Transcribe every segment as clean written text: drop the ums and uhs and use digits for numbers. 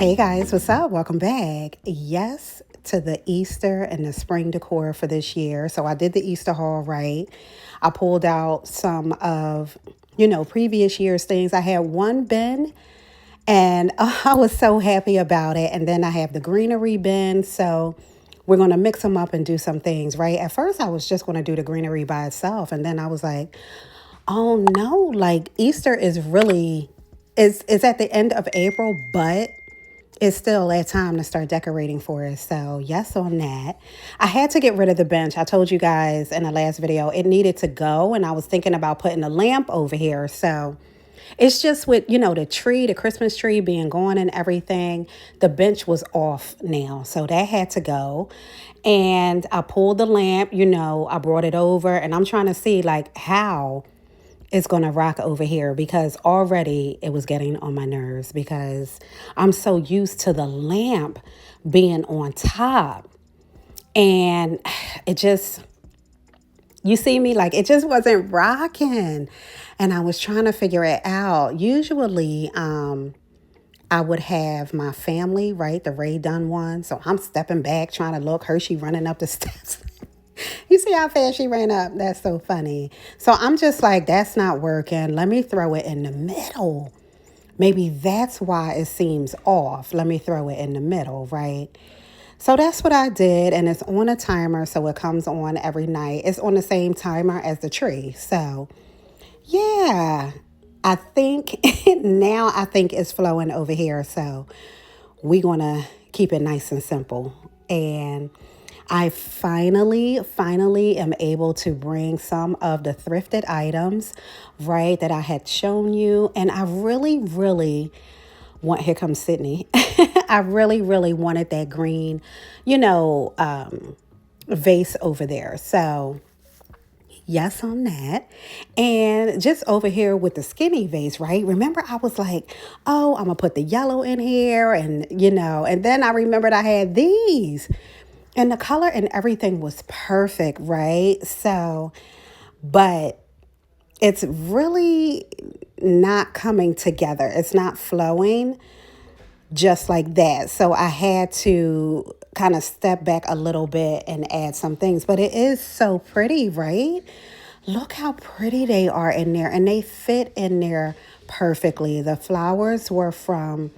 Hey guys, what's up? Welcome back. Yes, to the Easter and the spring decor for this year. So I did the Easter haul right. I pulled out some of, previous year's things. I had one bin and I was so happy about it. And then I have the greenery bin. So we're going to mix them up and do some things, right? At first, I was just going to do the greenery by itself. And then I was like, oh no, like Easter is really, it's at the end of April, but it's still that time to start decorating for us. So yes on that. I had to get rid of the bench. I told you guys in the last video it needed to go, and I was thinking about putting a lamp over here. So it's just with, the tree, the Christmas tree being gone and everything, the bench was off now. So that had to go. And I pulled the lamp, I brought it over, and I'm trying to see like how it's going to rock over here, because already it was getting on my nerves because I'm so used to the lamp being on top. And it just, you see me, like it just wasn't rocking. And I was trying to figure it out. Usually, I would have my family, right? The Ray Dunn one. So I'm stepping back, trying to look. Hershey running up the steps. You see how fast she ran up? That's so funny. So I'm just like, that's not working. Let me throw it in the middle. Maybe that's why it seems off. Let me throw it in the middle, right? So that's what I did. And it's on a timer. So it comes on every night. It's on the same timer as the tree. So yeah, I think now I think it's flowing over here. So we're going to keep it nice and simple. And I finally am able to bring some of the thrifted items, right, that I had shown you. And I really want, here comes Sydney. I really wanted that green, vase over there. So yes on that. And just over here with the skinny vase, right? Remember I was like, oh, I'm going to put the yellow in here and, and then I remembered I had these. And the color and everything was perfect, right? So, but it's really not coming together. It's not flowing just like that. So I had to kind of step back a little bit and add some things. But it is so pretty, right? Look how pretty they are in there. And they fit in there perfectly. The flowers were from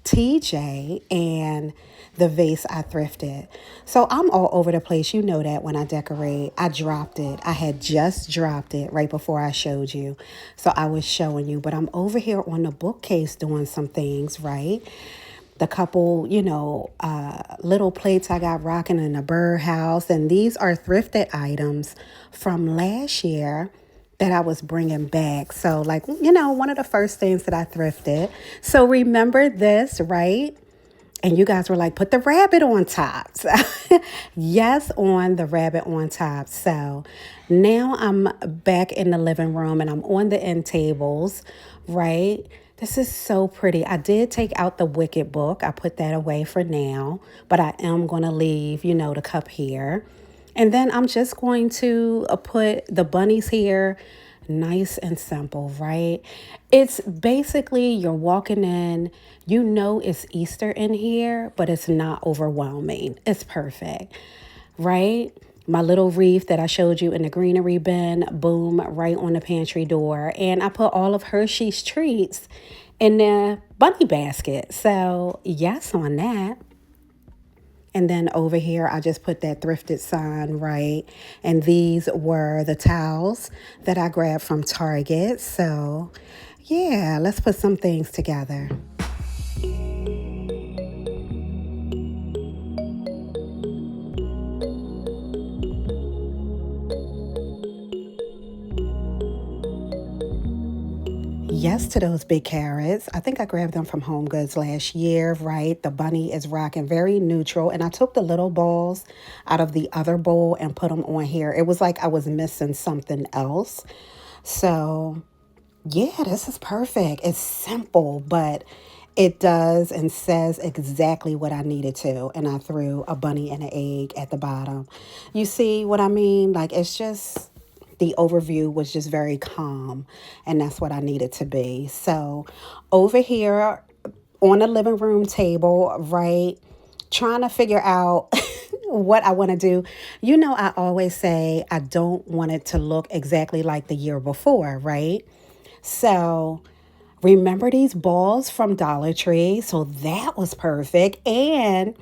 TJ and the vase I thrifted. So I'm all over the place. You know that when I decorate, I dropped it. I had just dropped it right before I showed you. So I was showing you, but I'm over here on the bookcase doing some things, right? The couple, little plates I got rocking in the birdhouse. And these are thrifted items from last year that I was bringing back. So like, one of the first things that I thrifted. So remember this, right? And you guys were like, put the rabbit on top. So, yes, on the rabbit on top. So now I'm back in the living room and I'm on the end tables, right? This is so pretty. I did take out the Wicked book. I put that away for now, but I am going to leave, the cup here. And then I'm just going to put the bunnies here. Nice and simple, right? It's basically you're walking in, it's Easter in here, but it's not overwhelming. It's perfect, right? My little wreath that I showed you in the greenery bin, boom, right on the pantry door. And I put all of Hershey's treats in the bunny basket. So yes on that. And then over here, I just put that thrifted sign, right? And these were the towels that I grabbed from Target. So yeah, let's put some things together. Yes to those big carrots. I think I grabbed them from Home Goods last year, right? The bunny is rocking, very neutral. And I took the little balls out of the other bowl and put them on here. It was like I was missing something else. So yeah, this is perfect. It's simple, but it does and says exactly what I needed to. And I threw a bunny and an egg at the bottom. You see what I mean? Like, it's just, the overview was just very calm. And that's what I needed to be. So over here on the living room table, right? Trying to figure out what I want to do. You know, I always say I don't want it to look exactly like the year before, right? So remember these balls from Dollar Tree? So that was perfect. And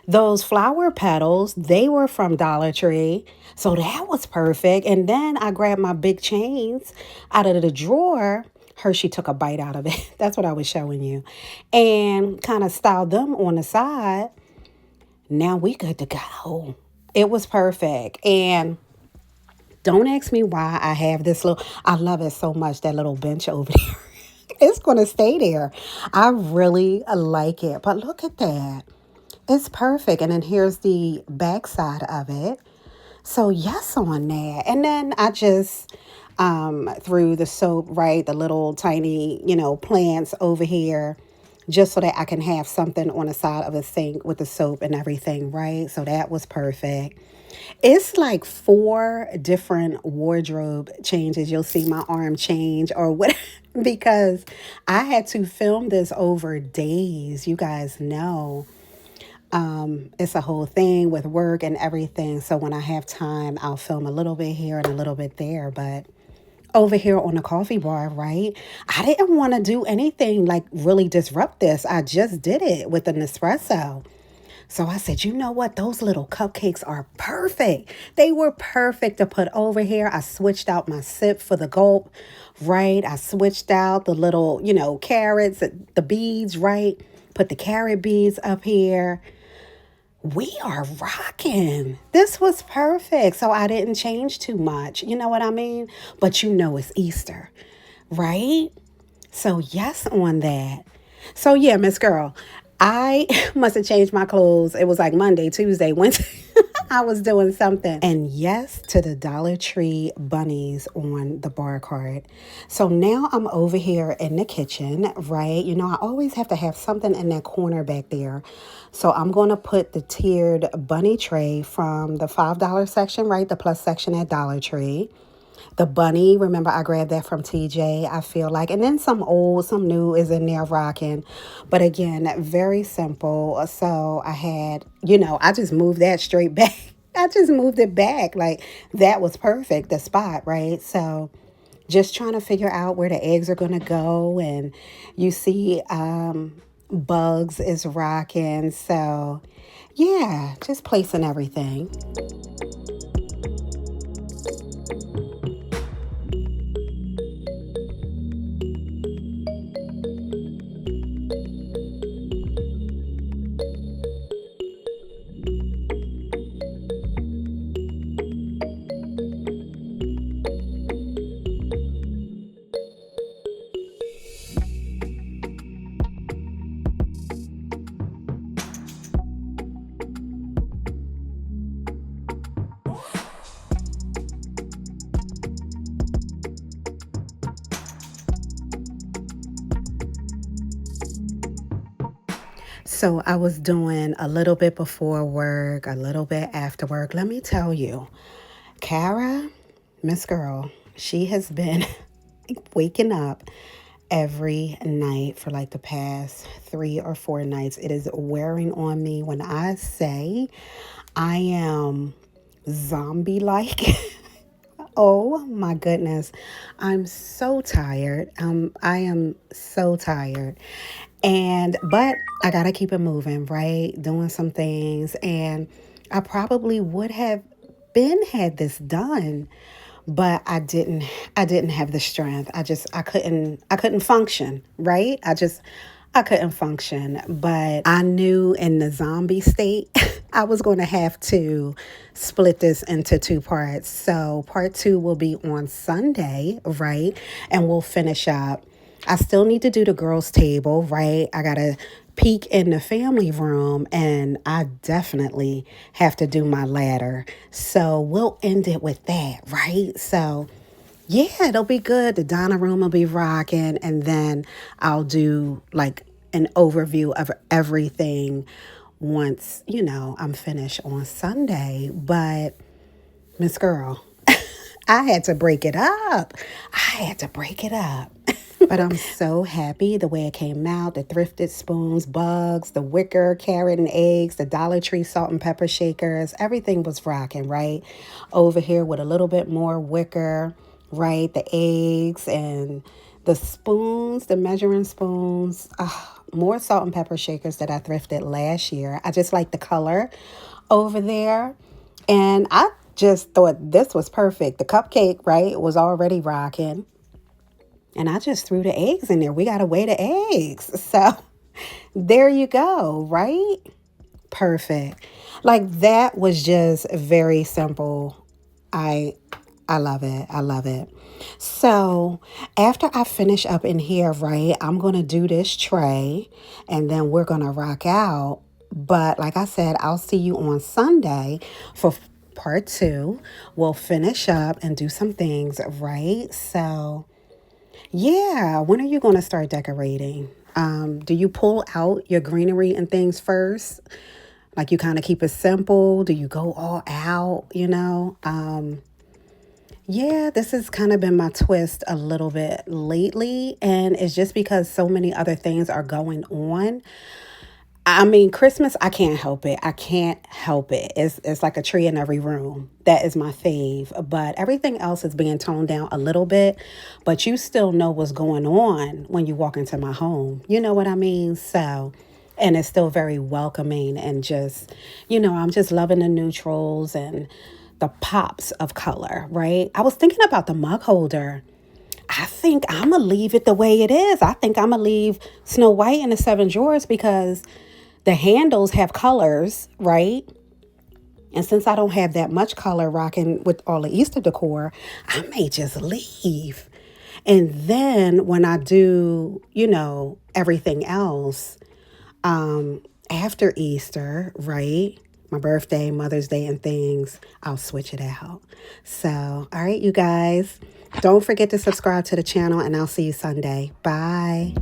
those flower petals, they were from Dollar Tree. So that was perfect. And then I grabbed my big chains out of the drawer. Hershey took a bite out of it. That's what I was showing you. And kind of styled them on the side. Now we good to go. It was perfect. And don't ask me why I have this little, I love it so much, that little bench over there. It's going to stay there. I really like it. But look at that. It's perfect. And then here's the back side of it. So yes on that. And then I just threw the soap, right? The little tiny, plants over here, just so that I can have something on the side of the sink with the soap and everything, right? So that was perfect. It's like 4 different wardrobe changes. You'll see my arm change or what, because I had to film this over days. You guys know. It's a whole thing with work and everything. So when I have time, I'll film a little bit here and a little bit there. But over here on the coffee bar, right? I didn't want to do anything like really disrupt this. I just did it with an espresso. So I said, you know what? Those little cupcakes are perfect. They were perfect to put over here. I switched out my sip for the gulp, right? I switched out the little, carrots, the beads, right? Put the carrot beads up here. We are rocking. This was perfect. So I didn't change too much. You know what I mean? But it's Easter, right? So yes on that. So yeah, Miss Girl, I must have changed my clothes. It was like Monday, Tuesday, Wednesday. I was doing something. And yes to the Dollar Tree bunnies on the bar cart. So now I'm over here in the kitchen, right? I always have to have something in that corner back there. So I'm going to put the tiered bunny tray from the $5 section, right? The plus section at Dollar Tree. The bunny, remember I grabbed that from TJ, I feel like. And then some old, some new is in there rocking. But again, very simple. So I had, I just moved that straight back. I just moved it back. Like that was perfect, the spot, right? So just trying to figure out where the eggs are going to go. And you see Bugs is rocking. So yeah, just placing everything. So I was doing a little bit before work, a little bit after work. Let me tell you, Kara, Miss Girl, she has been waking up every night for like the past 3 or 4 nights. It is wearing on me when I say I am zombie-like. Oh my goodness. I'm so tired. I am so tired. But I gotta keep it moving, right? Doing some things. And I probably would have had this done, but I didn't have the strength. I couldn't function, right? I couldn't function, but I knew in the zombie state, I was going to have to split this into 2 parts. So part 2 will be on Sunday, right? And we'll finish up. I still need to do the girls' table, right? I got to peek in the family room, and I definitely have to do my ladder. So we'll end it with that, right? So yeah, it'll be good. The Donna room will be rocking, and then I'll do like an overview of everything once, I'm finished on Sunday. But Miss Girl, I had to break it up. I had to break it up. But I'm so happy the way it came out. The thrifted spoons, bugs, the wicker, carrot and eggs, the Dollar Tree salt and pepper shakers. Everything was rocking, right? Over here with a little bit more wicker, right? The eggs and the spoons, the measuring spoons. More salt and pepper shakers that I thrifted last year. I just like the color over there. And I just thought this was perfect. The cupcake, right, was already rocking. And I just threw the eggs in there. We got to weigh the eggs. So there you go, right? Perfect. Like that was just very simple. I I love it. I love it. So after I finish up in here, right, I'm going to do this tray and then we're going to rock out. But like I said, I'll see you on Sunday for part two. We'll finish up and do some things, right? So yeah, when are you going to start decorating? Do you pull out your greenery and things first? Like you kind of keep it simple? Do you go all out, you know? Yeah, this has kind of been my twist a little bit lately, and it's just because so many other things are going on. I mean, Christmas, I can't help it. I can't help it. It's like a tree in every room. That is my fave. But everything else is being toned down a little bit. But you still know what's going on when you walk into my home. You know what I mean? So, and it's still very welcoming and just, I'm just loving the neutrals and the pops of color, right? I was thinking about the mug holder. I think I'm going to leave it the way it is. I think I'm going to leave Snow White in the seven drawers because the handles have colors, right? And since I don't have that much color rocking with all the Easter decor, I may just leave. And then when I do, everything else after Easter, right? My birthday, Mother's Day, and things, I'll switch it out. So, all right, you guys, don't forget to subscribe to the channel, and I'll see you Sunday. Bye.